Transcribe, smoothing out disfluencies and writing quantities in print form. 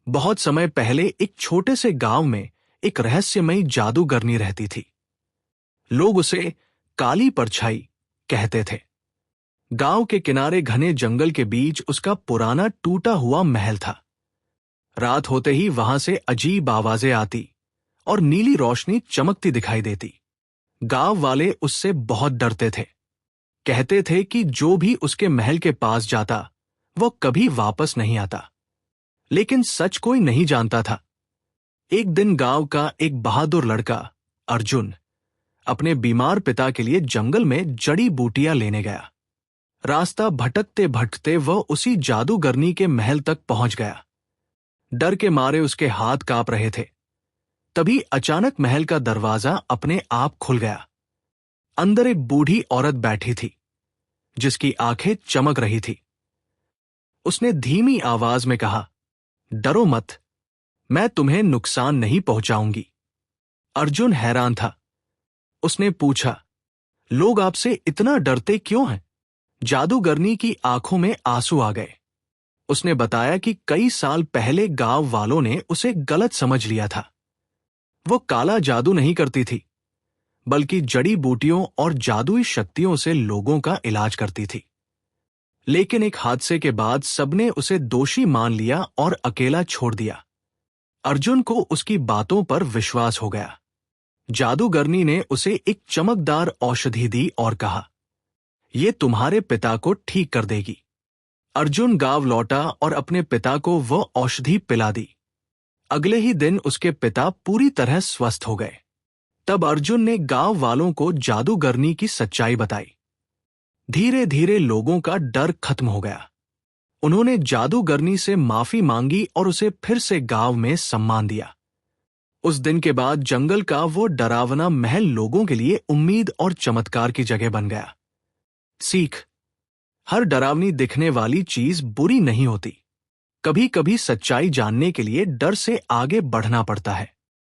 बहुत समय पहले एक छोटे से गांव में एक रहस्यमयी जादूगरनी रहती थी। लोग उसे काली परछाई कहते थे। गांव के किनारे घने जंगल के बीच उसका पुराना टूटा हुआ महल था। रात होते ही वहां से अजीब आवाजें आती और नीली रोशनी चमकती दिखाई देती। गांव वाले उससे बहुत डरते थे। कहते थे कि जो भी उसके महल के पास जाता वो कभी वापस नहीं आता। लेकिन सच कोई नहीं जानता था। एक दिन गांव का एक बहादुर लड़का अर्जुन अपने बीमार पिता के लिए जंगल में जड़ी बूटियां लेने गया। रास्ता भटकते भटकते वह उसी जादूगरनी के महल तक पहुंच गया। डर के मारे उसके हाथ कांप रहे थे। तभी अचानक महल का दरवाजा अपने आप खुल गया। अंदर एक बूढ़ी औरत बैठी थी जिसकी आंखें चमक रही थी। उसने धीमी आवाज में कहा, डरो मत, मैं तुम्हें नुकसान नहीं पहुंचाऊंगी। अर्जुन हैरान था। उसने पूछा, लोग आपसे इतना डरते क्यों हैं? जादूगरनी की आंखों में आंसू आ गए। उसने बताया कि कई साल पहले गांव वालों ने उसे गलत समझ लिया था। वो काला जादू नहीं करती थी, बल्कि जड़ी बूटियों और जादुई शक्तियों से लोगों का इलाज करती थी। लेकिन एक हादसे के बाद सबने उसे दोषी मान लिया और अकेला छोड़ दिया। अर्जुन को उसकी बातों पर विश्वास हो गया। जादूगरनी ने उसे एक चमकदार औषधि दी और कहा, यह तुम्हारे पिता को ठीक कर देगी। अर्जुन गांव लौटा और अपने पिता को वह औषधि पिला दी। अगले ही दिन उसके पिता पूरी तरह स्वस्थ हो गए। तब अर्जुन ने गांव वालों को जादूगरनी की सच्चाई बताई। धीरे धीरे लोगों का डर खत्म हो गया। उन्होंने जादूगरनी से माफी मांगी और उसे फिर से गांव में सम्मान दिया। उस दिन के बाद जंगल का वो डरावना महल लोगों के लिए उम्मीद और चमत्कार की जगह बन गया। सीख: हर डरावनी दिखने वाली चीज बुरी नहीं होती। कभी कभी सच्चाई जानने के लिए डर से आगे बढ़ना पड़ता है।